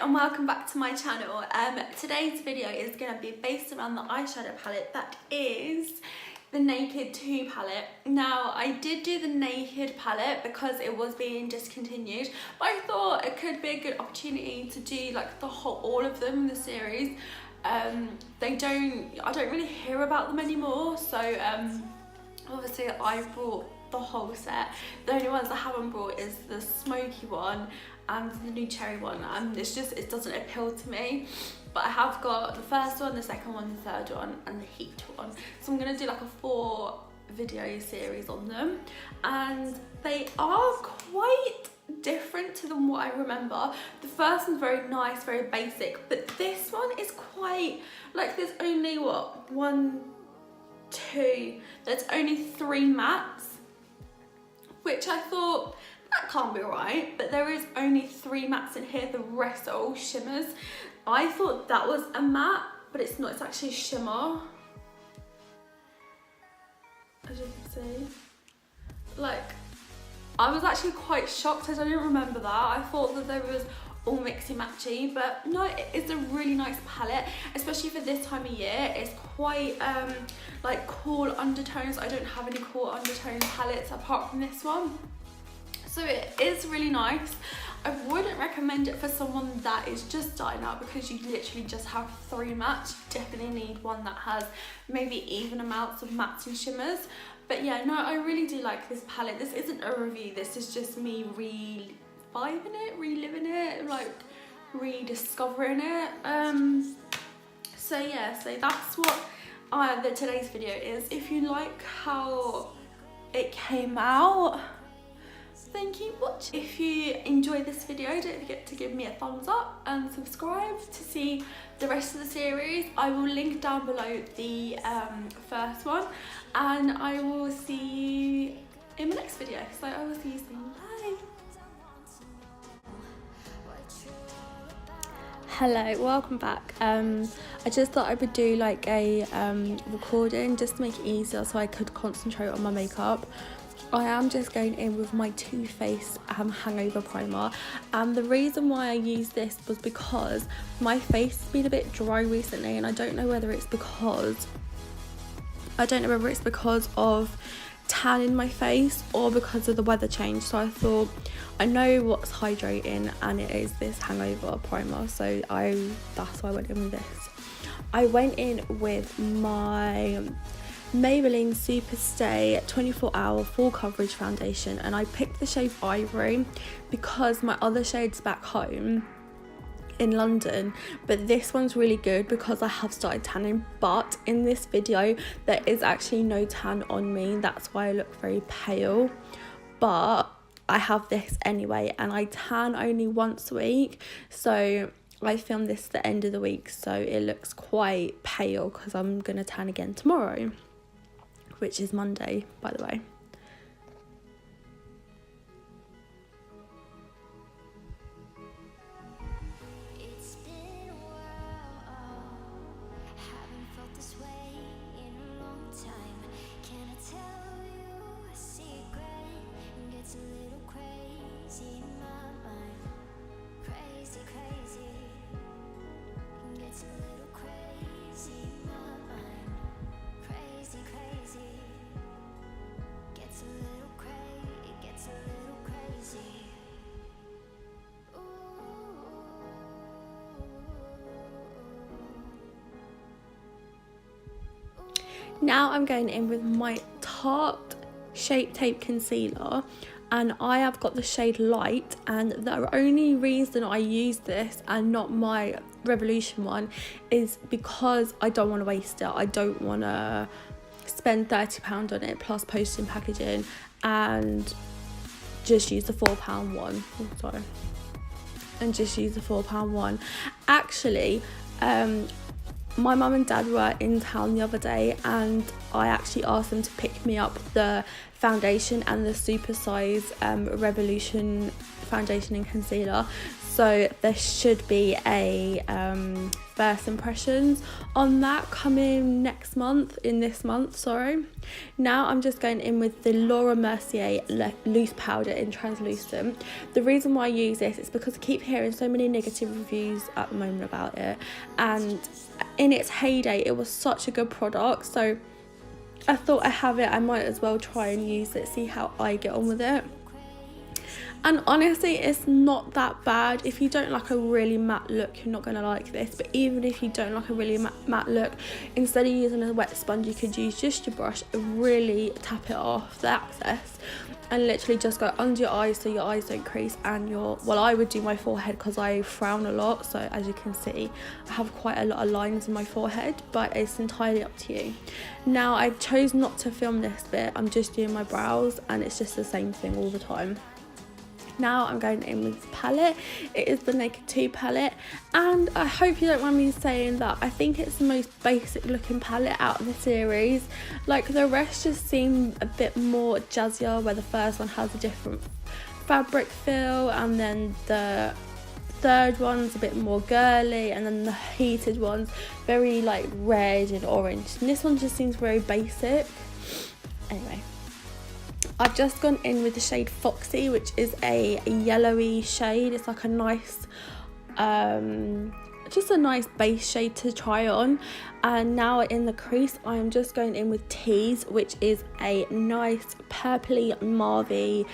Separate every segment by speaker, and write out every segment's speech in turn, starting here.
Speaker 1: and welcome back to my channel. Today's video is going to be based around the eyeshadow palette that is the Naked 2 palette. Now, I did do the Naked palette because it was being discontinued, but I thought it could be a good opportunity to do like all of them in the series. I don't really hear about them anymore, so obviously I brought the whole set. The only ones I haven't brought is the smoky one and the new cherry one, and it doesn't appeal to me. But I have got the first one, the second one, the third one and the heat one, so I'm going to do like a 4 video series on them, and they are quite different to them what I remember. The first one's very nice, very basic, but this one is quite like, there's only there's only 3 mattes, which I thought that can't be right, but there is only 3 mattes in here, the rest are all shimmers. I thought that was a matte, but it's not, it's actually a shimmer, as you can see. Like, I was actually quite shocked as I didn't remember that. I thought that there was all mixy matchy, but no, it's a really nice palette, especially for this time of year. It's quite like cool undertones. I don't have any cool undertone palettes apart from this one, so it is really nice. I wouldn't recommend it for someone that is just starting out because you literally just have 3 mattes. You definitely need one that has maybe even amounts of mattes and shimmers. But yeah, no, I really do like this palette. This isn't a review, this is just me reliving it, like rediscovering it. So yeah, so that's what today's video is. If you like how it came out, then keep watching. If you enjoyed this video, don't forget to give me a thumbs up and subscribe to see the rest of the series. I will link down below the first one, and I will see you in the next video. So I will see you soon. Bye. Hello, welcome back. I just thought I would do like a recording just to make it easier so I could concentrate on my makeup. I am just going in with my Too Faced Hangover primer, and the reason why I used this was because my face has been a bit dry recently, and I don't know whether it's because of tan in my face or because of the weather change. So I thought, I know what's hydrating, and it is this Hangover primer, so that's why I went in with this. I went in with my Maybelline Super Stay 24-hour full coverage foundation, and I picked the shade Ivory because my other shade's back home in London, but this one's really good because I have started tanning. But in this video there is actually no tan on me, that's why I look very pale, but I have this anyway, and I tan only once a week, so I filmed this at the end of the week, so it looks quite pale because I'm gonna tan again tomorrow, which is Monday, by the way.
Speaker 2: It's been a while, haven't felt this way in a long time. Can I tell you a secret? It gets a little crazy in my mind. Crazy, crazy. It gets a little crazy in my mind. Crazy, crazy. Gets a little crazy. It gets a little crazy.
Speaker 1: Now I'm going in with my Tarte Shape Tape Concealer, and I have got the shade Light, and the only reason I use this and not my Revolution one is because I don't want to waste it. I don't want to spend £30 on it plus postage and packaging, and just use the £4 one. Oh, sorry. And just use the £4 one. Actually, my mum and dad were in town the other day, and I actually asked them to pick me up the foundation and the super size Revolution foundation and concealer. so there should be a first impressions on that coming this month, sorry. Now I'm just going in with the Laura Mercier loose powder in translucent. The reason why I use this is because I keep hearing so many negative reviews at the moment about it, and in its heyday it was such a good product, so I thought I might as well try and use it, see how I get on with it. And honestly, it's not that bad. If you don't like a really matte look, you're not going to like this. But even if you don't like a really matte look, instead of using a wet sponge, you could use just your brush and really tap it off the excess, and literally just go under your eyes so your eyes don't crease, and I would do my forehead because I frown a lot, so as you can see I have quite a lot of lines in my forehead, but it's entirely up to you. Now I chose not to film this bit, I'm just doing my brows, and it's just the same thing all the time. Now I'm going in with this palette. It is the Naked 2 palette, and I hope you don't mind me saying that I think it's the most basic looking palette out of the series. Like, the rest just seem a bit more jazzier, where the first one has a different fabric feel, and then the third one's a bit more girly, and then the heated one's very like red and orange, and this one just seems very basic. Anyway, I've just gone in with the shade Foxy, which is a yellowy shade. It's like a nice, just a nice base shade to try on. And now in the crease, I'm just going in with Tease, which is a nice purpley mauve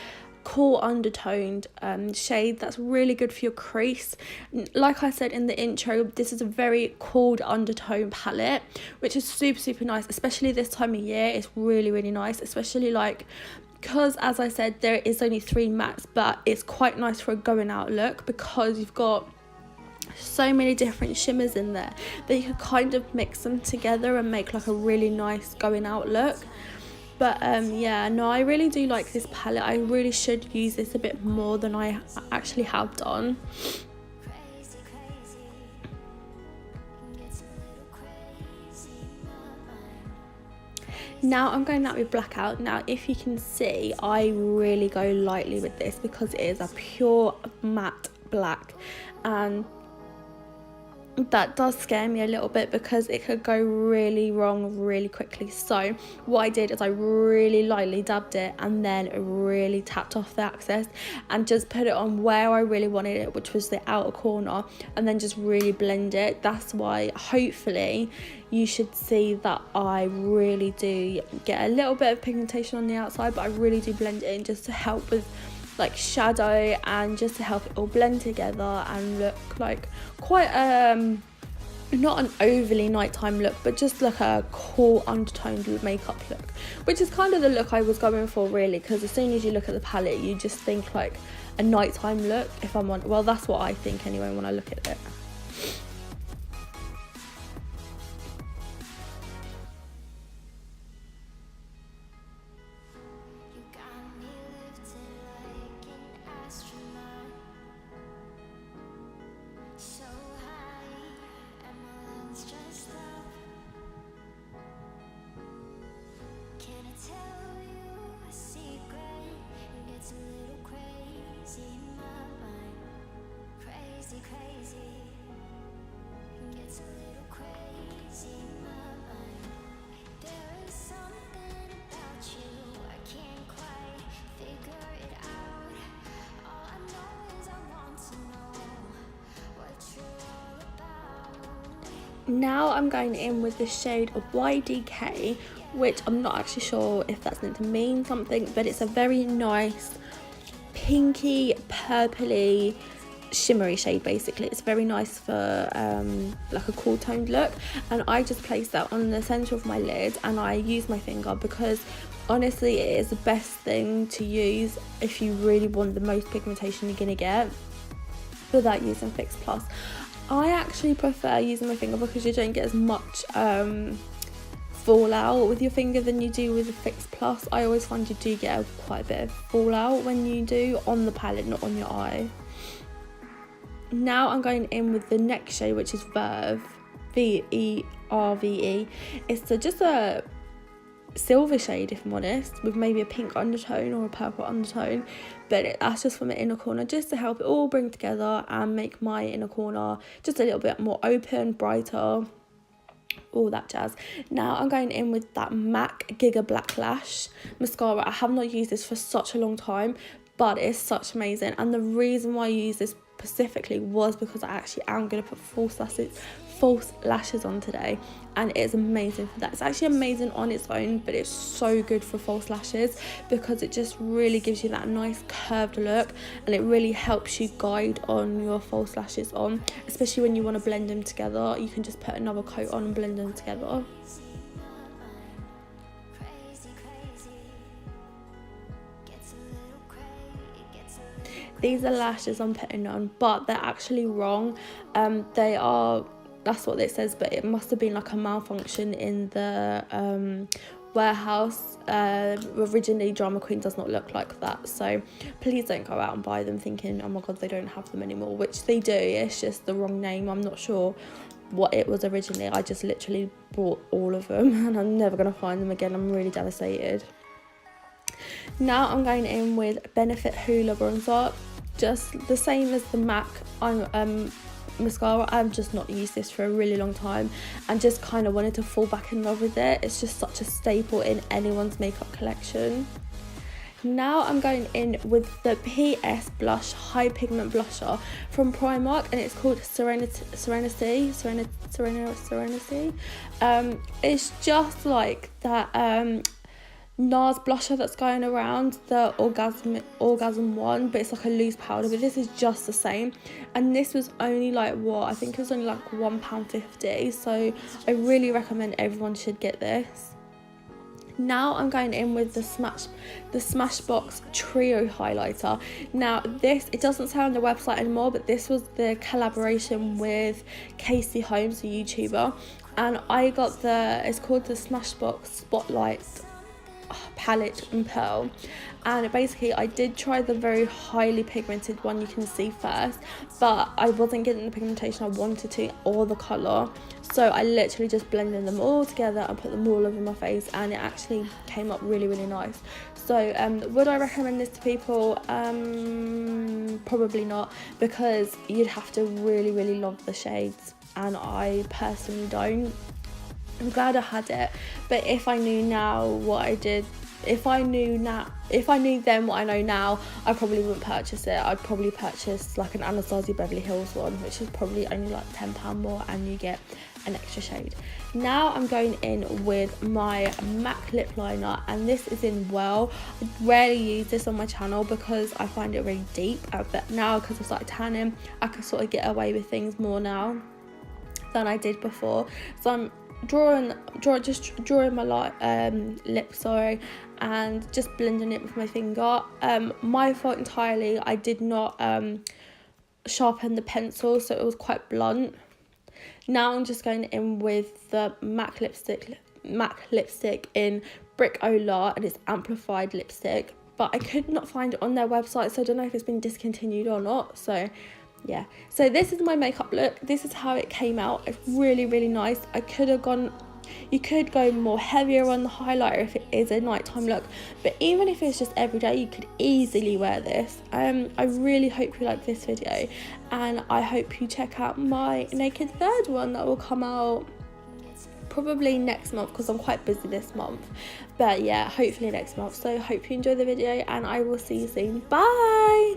Speaker 1: cool undertoned shade that's really good for your crease. Like I said in the intro, this is a very cool undertone palette, which is super nice, especially this time of year. It's really nice, especially like, because as I said, there is only 3 mattes, but it's quite nice for a going out look because you've got so many different shimmers in there that you can kind of mix them together and make like a really nice going out look. But yeah, no, I really do like this palette. I really should use this a bit more than I actually have done. Now I'm going out with Blackout. Now if you can see, I really go lightly with this because it is a pure matte black, and that does scare me a little bit because it could go really wrong really quickly. So what I did is I really lightly dabbed it and then really tapped off the excess and just put it on where I really wanted it, which was the outer corner, and then just really blend it. That's why hopefully you should see that I really do get a little bit of pigmentation on the outside, but I really do blend it in just to help with like shadow and just to help it all blend together and look like quite not an overly nighttime look, but just like a cool undertoned makeup look, which is kind of the look I was going for really, because as soon as you look at the palette you just think like a nighttime look, if I'm on, well, that's what I think anyway when I look at it. Now I'm going in with the shade of YDK, which I'm not actually sure if that's meant to mean something, but it's a very nice pinky purpley shimmery shade. Basically it's very nice for like a cool toned look, and I just placed that on the center of my lid and I use my finger because honestly it is the best thing to use if you really want the most pigmentation you're gonna get without using Fix Plus. I actually prefer using my finger because you don't get as much fallout with your finger than you do with the Fix Plus. I always find you do get quite a bit of fallout when you do on the palette, not on your eye. Now I'm going in with the next shade, which is Verve, Verve. It's just a silver shade, if I'm honest, with maybe a pink undertone or a purple undertone, but that's just for my inner corner, just to help it all bring together and make my inner corner just a little bit more open, brighter, all that jazz. Now I'm going in with that MAC Giga Black Lash mascara. I have not used this for such a long time, but it's such amazing, and the reason why I use this specifically was because I actually am going to put false lashes on today, and it's amazing for that. It's actually amazing on its own, but it's so good for false lashes because it just really gives you that nice curved look, and it really helps you guide on your false lashes on, especially when you want to blend them together. You can just put another coat on and blend them together. These are lashes I'm putting on, but they're actually wrong. That's what it says, but it must have been like a malfunction in the warehouse. Originally Drama Queen does not look like that, so please don't go out and buy them thinking, oh my god, they don't have them anymore, which they do. It's just the wrong name. I'm not sure what it was originally. I just literally bought all of them and I'm never going to find them again. I'm really devastated. Now I'm going in with Benefit Hoola bronzer, just the same as the MAC mascara. I've just not used this for a really long time and just kind of wanted to fall back in love with it. It's just such a staple in anyone's makeup collection. Now I'm going in with the P.S Blush High Pigment Blusher from Primark, and it's called Serenity. It's just like that NARS blusher that's going around, the orgasm one, but it's like a loose powder, but this is just the same, and this was only like, what, I think it was only like £1.50, so I really recommend everyone should get this. Now I'm going in with the Smashbox Trio Highlighter. Now this, it doesn't say on the website anymore, but this was the collaboration with Casey Holmes, the YouTuber, and I got it's called the Smashbox Spotlight palette in pearl, and basically I did try the very highly pigmented one you can see first, but I wasn't getting the pigmentation I wanted to or the colour, so I literally just blended them all together and put them all over my face, and it actually came up really, really nice. So would I recommend this to people? Probably not, because you'd have to really, really love the shades, and I personally don't. I'm glad I had it, but if I knew now what I did, if I knew then what I know now, I probably wouldn't purchase it. I'd probably purchase like an Anastasia Beverly Hills one, which is probably only like £10 more, and you get an extra shade. Now I'm going in with my MAC lip liner, and this is in Well. I rarely use this on my channel because I find it really deep, but now because I've started tanning, I can sort of get away with things more now than I did before. So I'm drawing my lip, and just blending it with my finger. My fault entirely, I did not sharpen the pencil, so it was quite blunt. Now I'm just going in with the MAC lipstick in Brick Ola, and it's amplified lipstick, but I could not find it on their website, so I don't know if it's been discontinued or not. So yeah, so this is my makeup look. This is how it came out. It's really, really nice. You could go more heavier on the highlighter if it is a nighttime look, but even if it's just everyday, you could easily wear this. I really hope you like this video, and I hope you check out my Naked Third one that will come out probably next month, because I'm quite busy this month, but yeah, hopefully next month. So hope you enjoy the video, and I will see you soon. Bye.